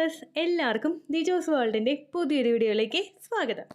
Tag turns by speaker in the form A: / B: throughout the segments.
A: Viewers, എല്ലാവർക്കും ദിജോസ് വേൾഡിൻ്റെ പുതിയൊരു വീഡിയോയിലേക്ക് സ്വാഗതം.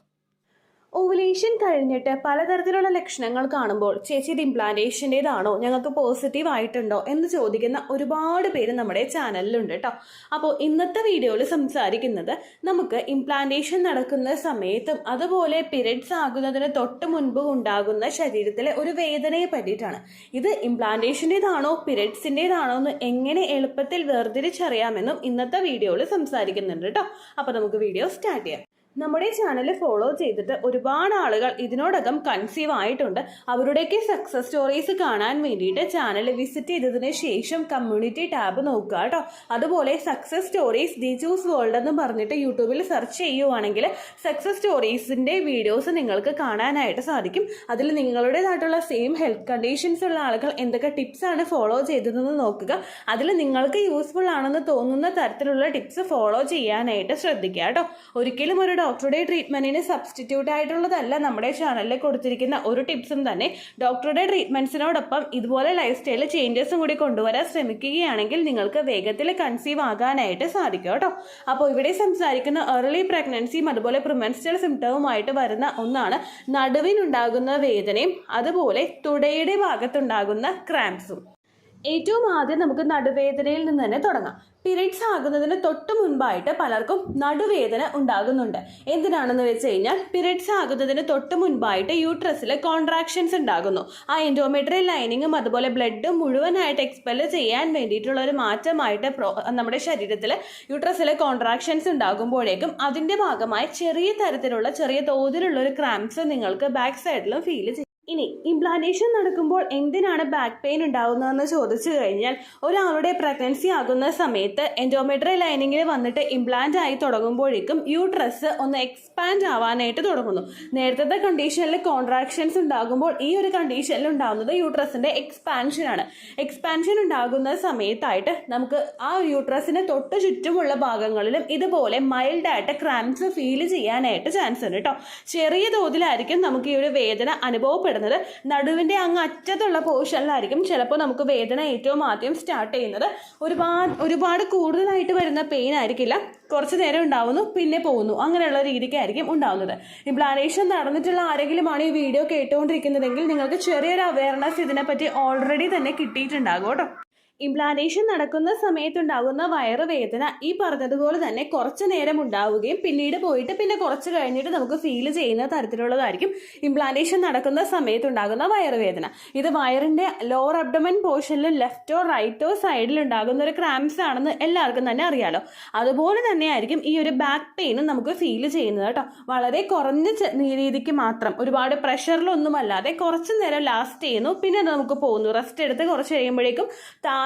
A: ഓവുലേഷൻ കഴിഞ്ഞിട്ട് പലതരത്തിലുള്ള ലക്ഷണങ്ങൾ കാണുമ്പോൾ ചേച്ചി ഇത് ഇംപ്ലാന്റേഷൻ്റെതാണോ, ഞങ്ങൾക്ക് പോസിറ്റീവ് ആയിട്ടുണ്ടോ എന്ന് ചോദിക്കുന്ന ഒരുപാട് പേര് നമ്മുടെ ചാനലിലുണ്ട് കേട്ടോ. അപ്പോൾ ഇന്നത്തെ വീഡിയോയിൽ സംസാരിക്കുന്നത് നമുക്ക് ഇംപ്ലാന്റേഷൻ നടക്കുന്ന സമയത്തും അതുപോലെ പീരിയഡ്സ് ആകുന്നതിന് തൊട്ട് മുൻപ് ഉണ്ടാകുന്ന ശരീരത്തിലെ ഒരു വേദനയെ പറ്റിയിട്ടാണ്. ഇത് ഇംപ്ലാന്റേഷൻ്റെതാണോ പീരിയഡ്സിൻ്റെതാണോ എന്ന് എങ്ങനെ എളുപ്പത്തിൽ വേർതിരിച്ചറിയാമെന്നും ഇന്നത്തെ വീഡിയോയിൽ സംസാരിക്കുന്നുണ്ട് കേട്ടോ. അപ്പോൾ നമുക്ക് വീഡിയോ സ്റ്റാർട്ട് ചെയ്യാം. നമ്മുടെ ചാനൽ ഫോളോ ചെയ്തിട്ട് ഒരുപാട് ആളുകൾ ഇതിനോടകം കൺസീവ് ആയിട്ടുണ്ട്. അവരുടെയൊക്കെ സക്സസ് സ്റ്റോറീസ് കാണാൻ വേണ്ടിയിട്ട് ചാനൽ വിസിറ്റ് ചെയ്തതിന് ശേഷം കമ്മ്യൂണിറ്റി ടാബ് നോക്കുക കേട്ടോ. അതുപോലെ സക്സസ് സ്റ്റോറീസ് ദിജോസ് വേൾഡ് എന്ന് പറഞ്ഞിട്ട് യൂട്യൂബിൽ സെർച്ച് ചെയ്യുവാണെങ്കിൽ സക്സസ് സ്റ്റോറീസിൻ്റെ വീഡിയോസ് നിങ്ങൾക്ക് കാണാനായിട്ട് സാധിക്കും. അതിൽ നിങ്ങളുടേതായിട്ടുള്ള സെയിം ഹെൽത്ത് കണ്ടീഷൻസ് ഉള്ള ആളുകൾ എന്തൊക്കെ ടിപ്സാണ് ഫോളോ ചെയ്തതെന്ന് നോക്കുക. അതിൽ നിങ്ങൾക്ക് യൂസ്ഫുൾ ആണെന്ന് തോന്നുന്ന തരത്തിലുള്ള ടിപ്സ് ഫോളോ ചെയ്യാനായിട്ട് ശ്രദ്ധിക്കുക കേട്ടോ. ഒരിക്കലും ഒരു ഡോക്ടറുടെ ട്രീറ്റ്മെന്റിന് സബ്സ്റ്റിറ്റ്യൂട്ട് ആയിട്ടുള്ളതല്ല നമ്മുടെ ചാനലിൽ കൊടുത്തിരിക്കുന്ന ഒരു ടിപ്സും തന്നെ. ഡോക്ടറുടെ ട്രീറ്റ്മെന്റ്സിനോടൊപ്പം ഇതുപോലെ ലൈഫ് സ്റ്റൈൽ ചേഞ്ചസും കൂടി കൊണ്ടുവരാൻ ശ്രമിക്കുകയാണെങ്കിൽ നിങ്ങൾക്ക് വേഗത്തിൽ കൺസീവ് ആകാനായിട്ട് സാധിക്കും കേട്ടോ. അപ്പോൾ ഇവിടെ സംസാരിക്കുന്ന ഏർലി പ്രഗ്നൻസിയും അതുപോലെ പ്രിമെൻസ്ട്രൽ സിംറ്റവുമായിട്ട് വരുന്ന ഒന്നാണ് നടുവിനുണ്ടാകുന്ന വേദനയും അതുപോലെ തുടയുടെ ഭാഗത്തുണ്ടാകുന്ന ക്രാംസും. ഏറ്റവും ആദ്യം നമുക്ക് നടുവേദനയിൽ നിന്ന് തന്നെ തുടങ്ങാം. പീരിയഡ്സ് ആകുന്നതിന് തൊട്ട് മുൻപായിട്ട് പലർക്കും നടുവേദന ഉണ്ടാകുന്നുണ്ട്. എന്തിനാണെന്ന് വെച്ച് കഴിഞ്ഞാൽ പീരിയഡ്സ് ആകുന്നതിന് തൊട്ട് മുൻപായിട്ട് യൂട്രസിൽ കോൺട്രാക്ഷൻസ് ഉണ്ടാകുന്നു. ആ എൻഡോമെട്രിയൽ ലൈനിങ്ങും അതുപോലെ ബ്ലഡും മുഴുവനായിട്ട് എക്സ്പെൽ ചെയ്യാൻ വേണ്ടിയിട്ടുള്ള ഒരു മാറ്റമായിട്ട് നമ്മുടെ ശരീരത്തിൽ യൂട്രസിലെ കോൺട്രാക്ഷൻസ് ഉണ്ടാകുമ്പോഴേക്കും അതിൻ്റെ ഭാഗമായി ചെറിയ തോതിലുള്ള ഒരു ക്രാംസ് നിങ്ങൾക്ക് ബാക്ക് സൈഡിലും ഫീൽ ചെയ്യും. ഇനി ഇംപ്ലാന്റേഷൻ നടക്കുമ്പോൾ എന്തിനാണ് ബാക്ക് പെയിൻ ഉണ്ടാകുന്നതെന്ന് ചോദിച്ചു കഴിഞ്ഞാൽ ഒരാളുടെ പ്രഗ്നൻസി ആകുന്ന സമയത്ത് എൻഡോമെട്രിയൽ ലൈനിങ്ങിൽ വന്നിട്ട് ഇംപ്ലാന്റ് ആയി തുടങ്ങുമ്പോഴേക്കും യൂട്രസ് ഒന്ന് എക്സ്പാൻഡ് ആവാനായിട്ട് തുടങ്ങുന്നു. നേരത്തെ കണ്ടീഷനിൽ കോൺട്രാക്ഷൻസ് ഉണ്ടാകുമ്പോൾ ഈ ഒരു കണ്ടീഷനിൽ ഉണ്ടാകുന്നത് യൂട്രസിന്റെ എക്സ്പാൻഷനാണ്. എക്സ്പാൻഷൻ ഉണ്ടാകുന്ന സമയത്തായിട്ട് നമുക്ക് ആ യൂട്രസിന് തൊട്ട് ചുറ്റുമുള്ള ഭാഗങ്ങളിലും ഇതുപോലെ മൈൽഡായിട്ട് ക്രാംസ് ഫീൽ ചെയ്യാനായിട്ട് ചാൻസ് ഉണ്ട് കേട്ടോ. ചെറിയ തോതിലായിരിക്കും നമുക്ക് ഈ ഒരു വേദന അനുഭവപ്പെടുന്നത്. നടുവിന്റെ അങ്ങ് അറ്റത്തുള്ള പോർഷനിലായിരിക്കും ചിലപ്പോൾ നമുക്ക് വേദന ഏറ്റവും ആദ്യം സ്റ്റാർട്ട് ചെയ്യുന്നത്. ഒരുപാട് കൂടുതലായിട്ട് വരുന്ന പെയിൻ ആയിരിക്കില്ല, കുറച്ച് നേരം ഉണ്ടാവുന്നു പിന്നെ പോകുന്നു, അങ്ങനെയുള്ള രീതിക്കായിരിക്കും ഉണ്ടാവുന്നത്. ഇംപ്ലാന്റേഷൻ നടന്നിട്ടുള്ള ആരെങ്കിലുമാണ് ഈ വീഡിയോ കേട്ടുകൊണ്ടിരിക്കുന്നതെങ്കിൽ നിങ്ങൾക്ക് ചെറിയൊരു അവയർനെസ് ഇതിനെപ്പറ്റി ഓൾറെഡി തന്നെ കിട്ടിയിട്ടുണ്ടാകും കേട്ടോ. ഇംപ്ലാന്റേഷൻ നടക്കുന്ന സമയത്തുണ്ടാകുന്ന വയറുവേദന ഈ പറഞ്ഞതുപോലെ തന്നെ കുറച്ച് നേരം ഉണ്ടാവുകയും പിന്നീട് പോയിട്ട് പിന്നെ കുറച്ച് കഴിഞ്ഞിട്ട് നമുക്ക് ഫീൽ ചെയ്യുന്ന തരത്തിലുള്ളതായിരിക്കും ഇംപ്ലാന്റേഷൻ നടക്കുന്ന സമയത്തുണ്ടാകുന്ന വയറുവേദന. ഇത് വയറിന്റെ ലോവർ അബ്ഡമൻ പോർഷനിലും ലെഫ്റ്റോ റൈറ്റോ സൈഡിൽ ഉണ്ടാകുന്ന ഒരു ക്രാംസ് ആണെന്ന് എല്ലാവർക്കും തന്നെ അറിയാലോ. അതുപോലെ തന്നെയായിരിക്കും ഈ ഒരു ബാക്ക് പെയിനും നമുക്ക് ഫീൽ ചെയ്യുന്നത് കേട്ടോ. വളരെ കുറഞ്ഞ രീതിക്ക് മാത്രം, ഒരുപാട് പ്രഷറിലൊന്നുമല്ലാതെ കുറച്ച് നേരം ലാസ്റ്റ് ചെയ്യുന്നു, പിന്നെ അത് നമുക്ക് പോകുന്നു. റെസ്റ്റ് എടുത്ത് കുറച്ച് കഴിയുമ്പോഴേക്കും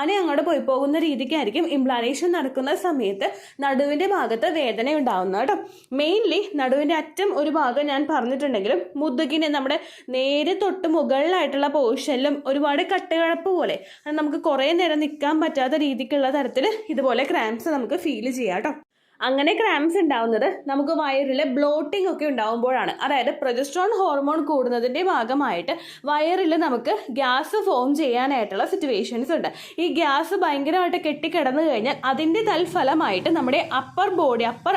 A: അങ്ങോട്ട് പോയി പോകുന്ന രീതിക്കായിരിക്കും ഇംപ്ലാന്റേഷൻ നടക്കുന്ന സമയത്ത് നടുവിന്റെ ഭാഗത്ത് വേദന ഉണ്ടാവുന്നത് കേട്ടോ. മെയിൻലി നടുവിന്റെ അറ്റം ഒരു ഭാഗം ഞാൻ പറഞ്ഞിട്ടുണ്ടെങ്കിലും മുതുകിന് നമ്മുടെ നേരെ തൊട്ട് മുകളിലായിട്ടുള്ള പോർഷനിലും ഒരുപാട് കട്ടുകഴപ്പ് പോലെ നമുക്ക് കുറേ നേരം നിൽക്കാൻ പറ്റാത്ത രീതിക്കുള്ള തരത്തിൽ ഇതുപോലെ ക്രാംസ് നമുക്ക് ഫീൽ ചെയ്യാം കേട്ടോ. അങ്ങനെ ക്രാംസ് ഉണ്ടാവുന്നത് നമുക്ക് വയറിൽ ബ്ലോട്ടിംഗ് ഒക്കെ ഉണ്ടാവുമ്പോഴാണ്. അതായത് പ്രൊജസ്ട്രോൺ ഹോർമോൺ കൂടുന്നതിൻ്റെ ഭാഗമായിട്ട് വയറിൽ നമുക്ക് ഗ്യാസ് ഫോം ചെയ്യാനായിട്ടുള്ള സിറ്റുവേഷൻസ് ഉണ്ട്. ഈ ഗ്യാസ് ഭയങ്കരമായിട്ട് കെട്ടിക്കിടന്നു കഴിഞ്ഞാൽ അതിൻ്റെ തൽഫലമായിട്ട് നമ്മുടെ അപ്പർ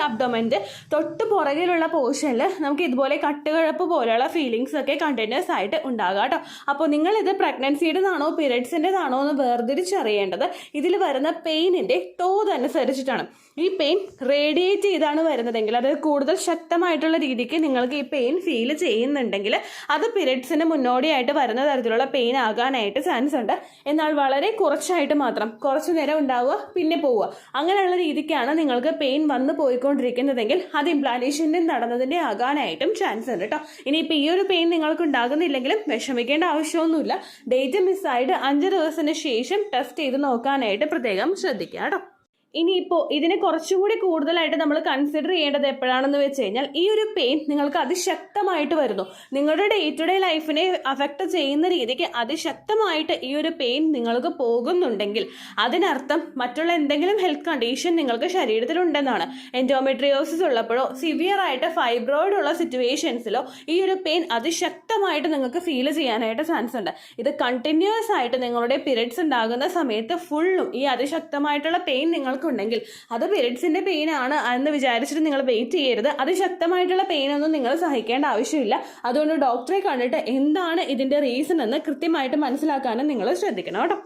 A: അബ്ഡോമൻ്റെ തൊട്ട് പുറകിലുള്ള പോർഷനിൽ നമുക്ക് ഇതുപോലെ കട്ടുകഴപ്പ് പോലെയുള്ള ഫീലിങ്സ് ഒക്കെ കണ്ടിന്യൂസ് ആയിട്ട് ഉണ്ടാകാം കേട്ടോ. അപ്പോൾ നിങ്ങളിത് പ്രഗ്നൻസിയുടേതാണോ പീരിയഡ്സിൻ്റെതാണോ എന്ന് വേർതിരിച്ചറിയേണ്ടത് ഇതിൽ വരുന്ന പെയിനിൻ്റെ തോത് അനുസരിച്ചിട്ടാണ്. ഈ പെയിൻ റേഡിയേറ്റ് ചെയ്താണ് വരുന്നതെങ്കിൽ, അതായത് കൂടുതൽ ശക്തമായിട്ടുള്ള രീതിക്ക് നിങ്ങൾക്ക് ഈ പെയിൻ ഫീൽ ചെയ്യുന്നുണ്ടെങ്കിൽ അത് പീരിയഡ്സിന് മുന്നോടിയായിട്ട് വരുന്ന തരത്തിലുള്ള പെയിൻ ആകാനായിട്ട് ചാൻസ് ഉണ്ട്. എന്നാൽ വളരെ കുറച്ചായിട്ട് മാത്രം കുറച്ചു നേരം ഉണ്ടാവുക പിന്നെ പോവുക, അങ്ങനെയുള്ള രീതിക്കാണ് നിങ്ങൾക്ക് പെയിൻ വന്ന് പോയിക്കൊണ്ടിരിക്കുന്നതെങ്കിൽ അത് ഇംപ്ലാന്റേഷൻ്റെ നടന്നതിൻ്റെ ആകാനായിട്ടും ചാൻസ് ഉണ്ട് കേട്ടോ. ഇനിയിപ്പോൾ ഈ ഒരു പെയിൻ നിങ്ങൾക്ക് ഉണ്ടാകുന്നില്ലെങ്കിലും വിഷമിക്കേണ്ട ആവശ്യമൊന്നുമില്ല. ഡേറ്റ് മിസ്സായിട്ട് 5 ദിവസത്തിന് ശേഷം ടെസ്റ്റ് ചെയ്ത് നോക്കാനായിട്ട് പ്രത്യേകം ശ്രദ്ധിക്കുക കേട്ടോ. ഇനിയിപ്പോൾ ഇതിനെ കുറച്ചും കൂടി കൂടുതലായിട്ട് നമ്മൾ കൺസിഡർ ചെയ്യേണ്ടത് എപ്പോഴാണെന്ന് വെച്ച് കഴിഞ്ഞാൽ ഈ ഒരു പെയിൻ നിങ്ങൾക്ക് അതിശക്തമായിട്ട് വരുന്നു, നിങ്ങളുടെ ഡേ ടു ഡേ ലൈഫിനെ അഫക്റ്റ് ചെയ്യുന്ന രീതിക്ക് അതിശക്തമായിട്ട് ഈ ഒരു പെയിൻ നിങ്ങൾക്ക് പോകുന്നുണ്ടെങ്കിൽ അതിനർത്ഥം മറ്റുള്ള എന്തെങ്കിലും ഹെൽത്ത് കണ്ടീഷൻ നിങ്ങൾക്ക് ശരീരത്തിലുണ്ടെന്നാണ്. എൻഡോമെട്രിയോസിസ് ഉള്ളപ്പോഴോ സിവിയർ ആയിട്ട് ഫൈബ്രോയിഡ് ഉള്ള സിറ്റുവേഷൻസിലോ ഈ ഒരു പെയിൻ അതിശക്തമായിട്ട് നിങ്ങൾക്ക് ഫീൽ ചെയ്യാനായിട്ട് ചാൻസ് ഉണ്ട്. ഇത് കണ്ടിന്യൂസ് ആയിട്ട് നിങ്ങളുടെ പീരിയഡ്സ് ഉണ്ടാകുന്ന സമയത്ത് ഫുള്ളും ഈ അതിശക്തമായിട്ടുള്ള പെയിൻ നിങ്ങൾക്ക് നിങ്ങൾക്കുണ്ടെങ്കിൽ അത് പീരിയഡ്സിൻ്റെ പെയിൻ ആണ് എന്ന് വിചാരിച്ചിട്ട് നിങ്ങൾ വെയിറ്റ് ചെയ്യരുത്. അതിശക്തമായിട്ടുള്ള പെയിനൊന്നും നിങ്ങൾ സഹിക്കേണ്ട ആവശ്യമില്ല. അതുകൊണ്ട് ഡോക്ടറെ കണ്ടിട്ട് എന്താണ് ഇതിൻ്റെ റീസൺ എന്ന് കൃത്യമായിട്ട് മനസ്സിലാക്കാനും നിങ്ങൾ ശ്രദ്ധിക്കണം കേട്ടോ.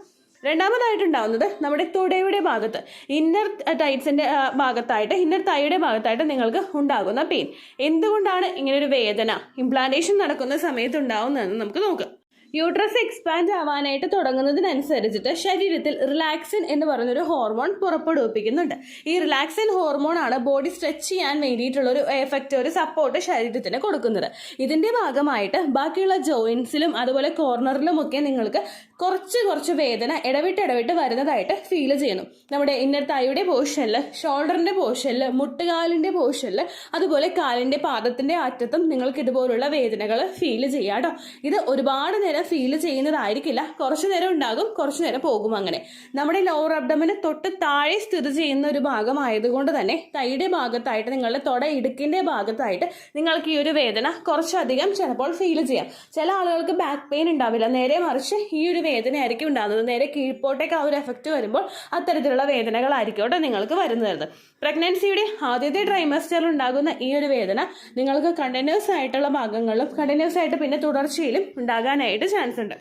A: രണ്ടാമതായിട്ടുണ്ടാവുന്നത് നമ്മുടെ തുടയുടെ ഭാഗത്ത് ഇന്നർ ടൈറ്റ്സിൻ്റെ ഭാഗത്തായിട്ട് ഇന്നർ തൈയുടെ ഭാഗത്തായിട്ട് നിങ്ങൾക്ക് ഉണ്ടാകുന്ന പെയിൻ. എന്തുകൊണ്ടാണ് ഇങ്ങനൊരു വേദന ഇംപ്ലാന്റേഷൻ നടക്കുന്ന സമയത്ത് ഉണ്ടാവുന്നതെന്ന് നമുക്ക് നോക്കാം. യൂട്രസ് എക്സ്പാൻഡ് ആവാനായിട്ട് തുടങ്ങുന്നതിനനുസരിച്ചിട്ട് ശരീരത്തിൽ റിലാക്സിൻ എന്ന് പറയുന്നൊരു ഹോർമോൺ പുറപ്പെടുവിപ്പിക്കുന്നുണ്ട്. ഈ റിലാക്സിൻ ഹോർമോൺ ആണ് ബോഡി സ്ട്രെച്ച് ചെയ്യാൻ വേണ്ടിയിട്ടുള്ളൊരു എഫക്റ്റ്, ഒരു സപ്പോർട്ട് ശരീരത്തിന് കൊടുക്കുന്നത്. ഇതിൻ്റെ ഭാഗമായിട്ട് ബാക്കിയുള്ള ജോയിൻസിലും അതുപോലെ കോർണറിലും ഒക്കെ നിങ്ങൾക്ക് കുറച്ച് വേദന ഇടവിട്ട് വരുന്നതായിട്ട് ഫീൽ ചെയ്യുന്നു. നമ്മുടെ ഇന്നർ തൈയുടെ പോർഷനിൽ, ഷോൾഡറിൻ്റെ പോർഷനിൽ, മുട്ടുകാലിൻ്റെ പോർഷനിൽ, അതുപോലെ കാലിൻ്റെ പാദത്തിൻ്റെ അറ്റത്തും നിങ്ങൾക്ക് ഇതുപോലുള്ള വേദനകൾ ഫീൽ ചെയ്യാം കേട്ടോ. ഇത് ഒരുപാട് നേരം ഫീൽ ചെയ്യുന്നതായിരിക്കില്ല, കുറച്ചു നേരം ഉണ്ടാകും, കുറച്ചു നേരം പോകും. അങ്ങനെ നമ്മുടെ ലോവർ അബ്ഡമിന് തൊട്ട് താഴെ സ്ഥിതി ചെയ്യുന്ന ഒരു ഭാഗമായതുകൊണ്ട് തന്നെ തൈയുടെ ഭാഗത്തായിട്ട്, നിങ്ങളുടെ തൊട ഇടുക്കിൻ്റെ ഭാഗത്തായിട്ട് നിങ്ങൾക്ക് ഈ ഒരു വേദന കുറച്ചധികം ചിലപ്പോൾ ഫീൽ ചെയ്യാം. ചില ആളുകൾക്ക് ബാക്ക് പെയിൻ ഉണ്ടാവില്ല, നേരെ മറിച്ച് ഈ ഒരു വേദനയായിരിക്കും ഉണ്ടാകുന്നത്. നേരെ കീഴ്പോട്ടേക്ക് ആ ഒരു എഫക്റ്റ് വരുമ്പോൾ അത്തരത്തിലുള്ള വേദനകളായിരിക്കും കേട്ടോ നിങ്ങൾക്ക് വരുന്നത്. പ്രഗ്നൻസിയുടെ ആദ്യത്തെ ട്രൈമസ്റ്ററിൽ ഉണ്ടാകുന്ന ഈ ഒരു വേദന നിങ്ങൾക്ക് കണ്ടിന്യൂസ് ആയിട്ടുള്ള ഭാഗങ്ങളിലും കണ്ടിന്യൂസ് ആയിട്ട് പിന്നെ തുടർച്ചയിലും ഉണ്ടാകാനായിട്ട് ചാൻസ് ഉണ്ട്.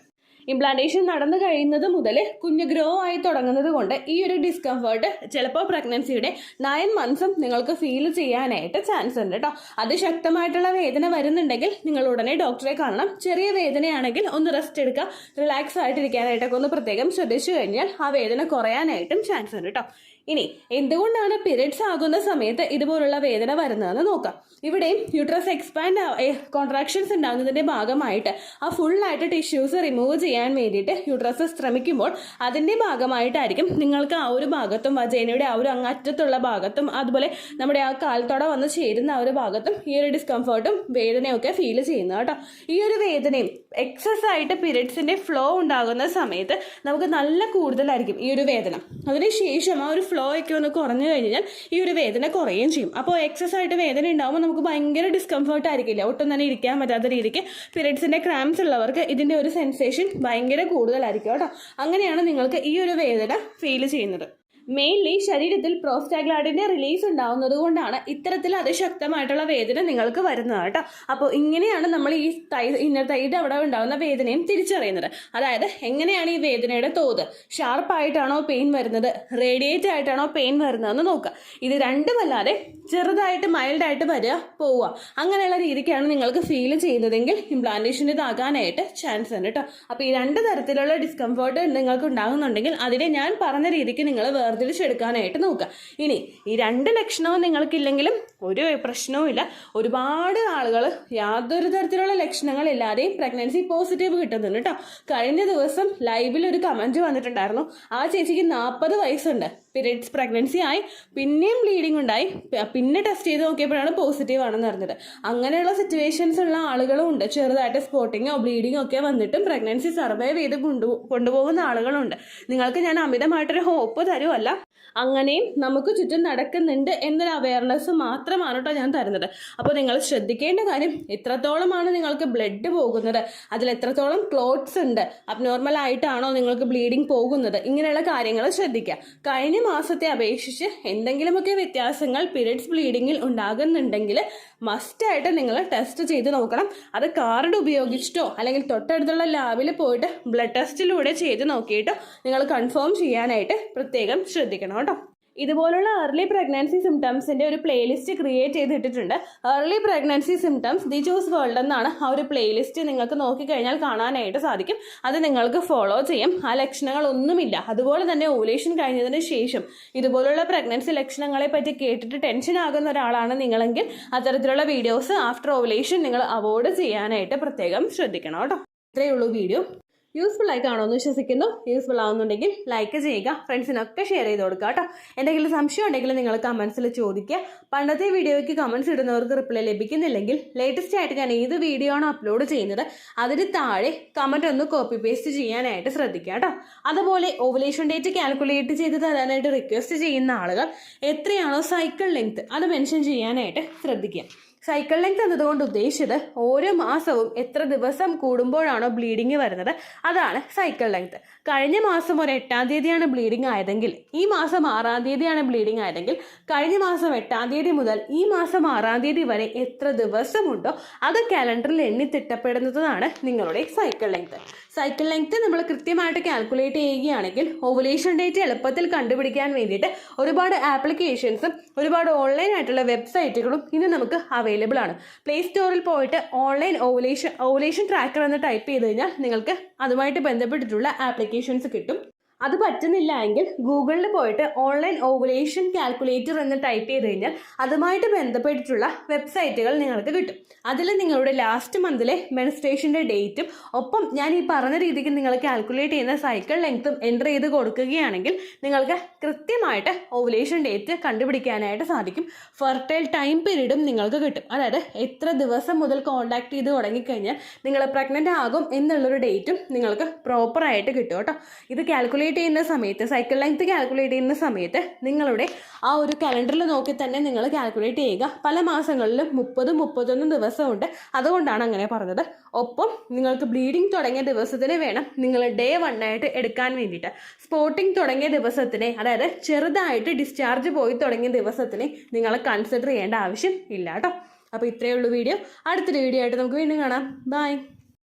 A: ഇംപ്ലാന്റേഷൻ നടന്നു കഴിയുന്നത് മുതൽ കുഞ്ഞ് ഗ്രോ ആയി തുടങ്ങുന്നത് കൊണ്ട് ഈ ഒരു ഡിസ്കംഫേർട്ട് ചിലപ്പോൾ പ്രഗ്നൻസിയുടെ 9 months നിങ്ങൾക്ക് ഫീൽ ചെയ്യാനായിട്ട് ചാൻസ് ഉണ്ട് കേട്ടോ. അതിശക്തമായിട്ടുള്ള വേദന വരുന്നുണ്ടെങ്കിൽ നിങ്ങൾ ഉടനെ ഡോക്ടറെ കാണണം. ചെറിയ വേദനയാണെങ്കിൽ ഒന്ന് റെസ്റ്റ് എടുക്കുക, റിലാക്സ് ആയിട്ടിരിക്കാനായിട്ടൊക്കെ ഒന്ന് പ്രത്യേകം ശ്രദ്ധിച്ചു കഴിഞ്ഞാൽ ആ വേദന കുറയാനായിട്ടും ചാൻസ് ഉണ്ട് കേട്ടോ. ഇനി എന്തുകൊണ്ടാണ് പീരിയഡ്സ് ആകുന്ന സമയത്ത് ഇതുപോലുള്ള വേദന വരുന്നതെന്ന് നോക്കാം. ഇവിടെയും യൂട്രസ് എക്സ്പാൻഡ് കോൺട്രാക്ഷൻസ് ഉണ്ടാകുന്നതിൻ്റെ ഭാഗമായിട്ട് ആ ഫുള്ളായിട്ട് ടിഷ്യൂസ് റിമൂവ് ചെയ്യാൻ വേണ്ടിയിട്ട് യൂട്രസ് ശ്രമിക്കുമ്പോൾ അതിൻ്റെ ഭാഗമായിട്ടായിരിക്കും നിങ്ങൾക്ക് ആ ഒരു ഭാഗത്തും വജൈനയുടെ ആ ഒരു അങ്ങറ്റത്തുള്ള ഭാഗത്തും അതുപോലെ നമ്മുടെ ആ കാൽത്തോടെ വന്ന് ചേരുന്ന ആ ഒരു ഭാഗത്തും ഈ ഒരു ഡിസ്കംഫേർട്ടും വേദനയൊക്കെ ഫീൽ ചെയ്യുന്നത് കേട്ടോ. ഈ ഒരു വേദനയും എക്സസ് ആയിട്ട് പീരിയഡ്സിൻ്റെ ഫ്ലോ ഉണ്ടാകുന്ന സമയത്ത് നമുക്ക് നല്ല കൂടുതലായിരിക്കും ഈ ഒരു വേദന. അതിനുശേഷം ആ ഒരു ഫ്ലോ ഒക്കെ ഒന്ന് കുറഞ്ഞു കഴിഞ്ഞാൽ ഈ ഒരു വേദന കുറയുകയും ചെയ്യും. അപ്പോൾ എക്സസ് ആയിട്ട് വേദന ഉണ്ടാകുമ്പോൾ നമുക്ക് ഭയങ്കര ഡിസ്കംഫേർട്ട് ആയിരിക്കില്ല, ഒട്ടും തന്നെ ഇരിക്കാൻ പറ്റാത്ത രീതിക്ക്. പീരിയഡ്സിൻ്റെ ക്രാംസ് ഉള്ളവർക്ക് ഇതിൻ്റെ ഒരു സെൻസേഷൻ ഭയങ്കര കൂടുതലായിരിക്കും കേട്ടോ. അങ്ങനെയാണ് നിങ്ങൾക്ക് ഈ ഒരു വേദന ഫീൽ ചെയ്യുന്നത്. മെയിൻലി ശരീരത്തിൽ പ്രോസ്റ്റാഗ്ലാൻഡിൻ്റെ റിലീസ് ഉണ്ടാവുന്നത് കൊണ്ടാണ് ഇത്തരത്തിൽ അതിശക്തമായിട്ടുള്ള വേദന നിങ്ങൾക്ക് വരുന്നത് കേട്ടോ. അപ്പോൾ ഇങ്ങനെയാണ് നമ്മൾ ഈ ഇന്നർ തൈയുടെ അവിടെ ഉണ്ടാകുന്ന വേദനയും തിരിച്ചറിയുന്നത്. അതായത് എങ്ങനെയാണ് ഈ വേദനയുടെ തോത്, ഷാർപ്പായിട്ടാണോ പെയിൻ വരുന്നത്, റേഡിയേറ്റ് ആയിട്ടാണോ പെയിൻ വരുന്നതെന്ന് നോക്കുക. ഇത് രണ്ടുമല്ലാതെ ചെറുതായിട്ട് മൈൽഡായിട്ട് വരിക പോവുക അങ്ങനെയുള്ള രീതിക്കാണ് നിങ്ങൾക്ക് ഫീൽ ചെയ്യുന്നതെങ്കിൽ ഇംപ്ലാന്റേഷൻ്റെ ഇതാകാനായിട്ട് ചാൻസ് ഉണ്ട് കേട്ടോ. അപ്പോൾ ഈ 2 തരത്തിലുള്ള ഡിസ്കംഫേർട്ട് നിങ്ങൾക്ക് ഉണ്ടാകുന്നുണ്ടെങ്കിൽ അതിനെ ഞാൻ പറഞ്ഞ രീതിക്ക് നിങ്ങൾ വേർതിരിച്ചെടുക്കാനായിട്ട് നോക്കുക. ഇനി ഈ 2 ലക്ഷണവും നിങ്ങൾക്കില്ലെങ്കിലും ഒരു പ്രശ്നവുമില്ല. ഒരുപാട് ആളുകൾ യാതൊരു തരത്തിലുള്ള ലക്ഷണങ്ങളില്ലാതെയും പ്രഗ്നൻസി പോസിറ്റീവ് കിട്ടുന്നുണ്ട് കേട്ടോ. കഴിഞ്ഞ ദിവസം ലൈവിൽ ഒരു കമൻറ്റ് വന്നിട്ടുണ്ടായിരുന്നു. ആ ചേച്ചിക്ക് 40 വയസ്സുണ്ട്, പീരിയഡ്സ് പ്രഗ്നൻസി ആയി, പിന്നെയും ബ്ലീഡിങ് ഉണ്ടായി, പിന്നെ ടെസ്റ്റ് ചെയ്ത് നോക്കിയപ്പോഴാണ് പോസിറ്റീവ് ആണെന്ന് അറിഞ്ഞത്. അങ്ങനെയുള്ള സിറ്റുവേഷൻസ് ഉള്ള ആളുകളും ഉണ്ട്. ചെറുതായിട്ട് സ്പോട്ടിങ്ങോ ബ്ലീഡിങ്ങോ ഒക്കെ വന്നിട്ടും പ്രഗ്നൻസി സർവൈവ് ചെയ്ത് കൊണ്ടുപോകുന്ന ആളുകളുണ്ട്. നിങ്ങൾക്ക് ഞാൻ അമിതമായിട്ടൊരു ഹോപ്പ് തരുമല്ല, അങ്ങനെയും നമുക്ക് ചുറ്റും നടക്കുന്നുണ്ട് എന്നൊരു അവയർനെസ് മാത്രമാണ് കേട്ടോ ഞാൻ തരുന്നത്. അപ്പോൾ നിങ്ങൾ ശ്രദ്ധിക്കേണ്ട കാര്യം, എത്രത്തോളമാണ് നിങ്ങൾക്ക് ബ്ലഡ് പോകുന്നത്, അതിൽ എത്രത്തോളം ക്ലോട്ട്സ് ഉണ്ട്, അബ്നോർമൽ ആയിട്ടാണോ നിങ്ങൾക്ക് ബ്ലീഡിങ് പോകുന്നത്, ഇങ്ങനെയുള്ള കാര്യങ്ങൾ ശ്രദ്ധിക്കുക. കഴിഞ്ഞ മാസത്തെ അപേക്ഷിച്ച് എന്തെങ്കിലുമൊക്കെ വ്യത്യാസങ്ങൾ പീരിയഡ്സ് ബ്ലീഡിങ്ങിൽ ഉണ്ടാകുന്നുണ്ടെങ്കിൽ മസ്റ്റായിട്ട് നിങ്ങൾ ടെസ്റ്റ് ചെയ്ത് നോക്കണം. അത് കാർഡ് ഉപയോഗിച്ചിട്ടോ അല്ലെങ്കിൽ തൊട്ടടുത്തുള്ള ലാബിൽ പോയിട്ട് ബ്ലഡ് ടെസ്റ്റിലൂടെ ചെയ്ത് നോക്കിയിട്ടോ നിങ്ങൾ കൺഫേം ചെയ്യാനായിട്ട് പ്രത്യേകം ശ്രദ്ധിക്കണം കേട്ടോ. ഇതുപോലുള്ള ഏർലി പ്രഗ്നൻസി സിംറ്റംസിൻ്റെ ഒരു പ്ലേലിസ്റ്റ് ക്രിയേറ്റ് ചെയ്തിട്ടിട്ടുണ്ട്. Early pregnancy symptoms the choose world എന്നാണ് ആ ഒരു പ്ലേലിസ്റ്റ്. നിങ്ങൾക്ക് നോക്കിക്കഴിഞ്ഞാൽ കാണാനായിട്ട് സാധിക്കും. അത് നിങ്ങൾക്ക് ഫോളോ ചെയ്യും. ആ ലക്ഷണങ്ങളൊന്നുമില്ല. അതുപോലെ തന്നെ ഓവുലേഷൻ കഴിഞ്ഞതിന് ശേഷം ഇതുപോലുള്ള പ്രഗ്നൻസി ലക്ഷണങ്ങളെ പറ്റി കേട്ടിട്ട് ടെൻഷൻ ആകുന്ന ഒരാളാണ് നിങ്ങളെങ്കിൽ അത്തരത്തിലുള്ള വീഡിയോസ് ആഫ്റ്റർ ഓവുലേഷൻ നിങ്ങൾ അവോയ്ഡ് ചെയ്യാനായിട്ട് പ്രത്യേകം ശ്രദ്ധിക്കണം കേട്ടോ. ഇത്രയേ ഉള്ളൂ വീഡിയോ. യൂസ്ഫുൾ ആയി കാണുമെന്ന് വിശ്വസിക്കുന്നു. യൂസ്ഫുൾ ആവുന്നുണ്ടെങ്കിൽ ലൈക്ക് ചെയ്യുക, ഫ്രണ്ട്സിനൊക്കെ ഷെയർ ചെയ്ത് കൊടുക്കുക കേട്ടോ. എന്തെങ്കിലും സംശയം ഉണ്ടെങ്കിൽ നിങ്ങൾ കമൻസിൽ ചോദിക്കുക. പണ്ടത്തെ വീഡിയോയ്ക്ക് കമൻസ് ഇടുന്നവർക്ക് റിപ്ലൈ ലഭിക്കുന്നില്ലെങ്കിൽ ലേറ്റസ്റ്റ് ആയിട്ട് ഞാൻ ഏത് വീഡിയോ ആണോ അപ്ലോഡ് ചെയ്യുന്നത് അതിന് താഴെ കമൻറ്റ് ഒന്ന് കോപ്പി പേസ്റ്റ് ചെയ്യാനായിട്ട് ശ്രദ്ധിക്കുക കേട്ടോ. അതുപോലെ ഓവുലേഷൻ ഡേറ്റ് കാൽക്കുലേറ്റ് ചെയ്ത് തരാനായിട്ട് റിക്വസ്റ്റ് ചെയ്യുന്ന ആളുകൾ എത്രയാണോ സൈക്കിൾ ലെങ്ത് അത് മെൻഷൻ ചെയ്യാനായിട്ട് ശ്രദ്ധിക്കുക. സൈക്കിൾ ലെങ്ത് എന്നതുകൊണ്ട് ഉദ്ദേശിച്ചത് ഓരോ മാസവും എത്ര ദിവസം കൂടുമ്പോഴാണോ ബ്ലീഡിങ് വരുന്നത് അതാണ് സൈക്കിൾ ലെങ്ത്. കഴിഞ്ഞ മാസം ഒരു 8-ാം തീയതിയാണ് ബ്ലീഡിങ് ആയതെങ്കിൽ ഈ മാസം 6-ാം തീയതിയാണ് ബ്ലീഡിങ് ആയതെങ്കിൽ കഴിഞ്ഞ മാസം 8-ാം തീയതി മുതൽ ഈ മാസം 6-ാം തീയതി വരെ എത്ര ദിവസമുണ്ടോ അത് കാലണ്ടറിൽ എണ്ണി തിട്ടപ്പെടുന്നതാണ് നിങ്ങളുടെ സൈക്കിൾ ലെങ്ത്. സൈക്കിൾ ലെങ്ത് നമ്മൾ കൃത്യമായിട്ട് കാൽക്കുലേറ്റ് ചെയ്യുകയാണെങ്കിൽ ഓവുലേഷൻ ഡേറ്റ് എളുപ്പത്തിൽ കണ്ടുപിടിക്കാൻ വേണ്ടിയിട്ട് ഒരുപാട് ആപ്ലിക്കേഷൻസും ഒരുപാട് ഓൺലൈൻ ആയിട്ടുള്ള വെബ്സൈറ്റുകളും ഇന്ന് നമുക്ക് അവൈലബിൾ ആണ്. പ്ലേ സ്റ്റോറിൽ പോയിട്ട് ഓൺലൈൻ ഓവുലേഷൻ ട്രാക്കർ എന്ന് ടൈപ്പ് ചെയ്ത് കഴിഞ്ഞാൽ നിങ്ങൾക്ക് അതുമായിട്ട് ബന്ധപ്പെട്ടിട്ടുള്ള ആപ്ലിക്കേഷൻസ് കിട്ടും. അത് പറ്റുന്നില്ല എങ്കിൽ ഗൂഗിളിൽ പോയിട്ട് ഓൺലൈൻ ഓവുലേഷൻ കാൽക്കുലേറ്റർ എന്ന് ടൈപ്പ് ചെയ്ത് കഴിഞ്ഞാൽ അതുമായിട്ട് ബന്ധപ്പെട്ടിട്ടുള്ള വെബ്സൈറ്റുകൾ നിങ്ങൾക്ക് കിട്ടും. അതിൽ നിങ്ങളുടെ ലാസ്റ്റ് മന്തിലെ മെൻസ്ട്രേഷൻ്റെ ഡേറ്റും ഒപ്പം ഞാൻ ഈ പറഞ്ഞ രീതിക്ക് നിങ്ങൾ കാൽക്കുലേറ്റ് ചെയ്യുന്ന സൈക്കിൾ ലെങ്ത്തും എൻ്റർ ചെയ്ത് കൊടുക്കുകയാണെങ്കിൽ നിങ്ങൾക്ക് കൃത്യമായിട്ട് ഓവുലേഷൻ ഡേറ്റ് കണ്ടുപിടിക്കാനായിട്ട് സാധിക്കും. ഫെർട്ടൈൽ ടൈം പീരീഡും നിങ്ങൾക്ക് കിട്ടും. അതായത് എത്ര ദിവസം മുതൽ കോൺടാക്ട് ചെയ്ത് തുടങ്ങിക്കഴിഞ്ഞാൽ നിങ്ങൾ പ്രഗ്നൻ്റ് ആകും എന്നുള്ളൊരു ഡേറ്റും നിങ്ങൾക്ക് പ്രോപ്പറായിട്ട് കിട്ടും കേട്ടോ. ഇത് കാൽക്കുലേറ്റ് ചെയ്യുന്ന സമയത്ത് സൈക്കിൾ ലെങ്ത് കാൽക്കുലേറ്റ് ചെയ്യുന്ന സമയത്ത് നിങ്ങളുടെ ആ ഒരു കലണ്ടറിൽ നോക്കി തന്നെ നിങ്ങൾ കാൽക്കുലേറ്റ് ചെയ്യുക. പല മാസങ്ങളിലും 30-31 ദിവസമുണ്ട്, അതുകൊണ്ടാണ് അങ്ങനെ പറഞ്ഞത്. ഒപ്പം നിങ്ങൾക്ക് ബ്ലീഡിങ് തുടങ്ങിയ ദിവസത്തിന് വേണം നിങ്ങൾ ഡേ 1 ആയിട്ട് എടുക്കാൻ വേണ്ടിയിട്ട്. സ്പോട്ടിങ് തുടങ്ങിയ ദിവസത്തിനെ, അതായത് ചെറുതായിട്ട് ഡിസ്ചാർജ് പോയി തുടങ്ങിയ ദിവസത്തിനെ നിങ്ങൾ കൺസിഡർ ചെയ്യേണ്ട ആവശ്യം ഇല്ല കേട്ടോ. അപ്പോൾ ഇത്രയേ ഉള്ളൂ വീഡിയോ. അടുത്തൊരു വീഡിയോ ആയിട്ട് നമുക്ക് വീണ്ടും കാണാം. ബൈ.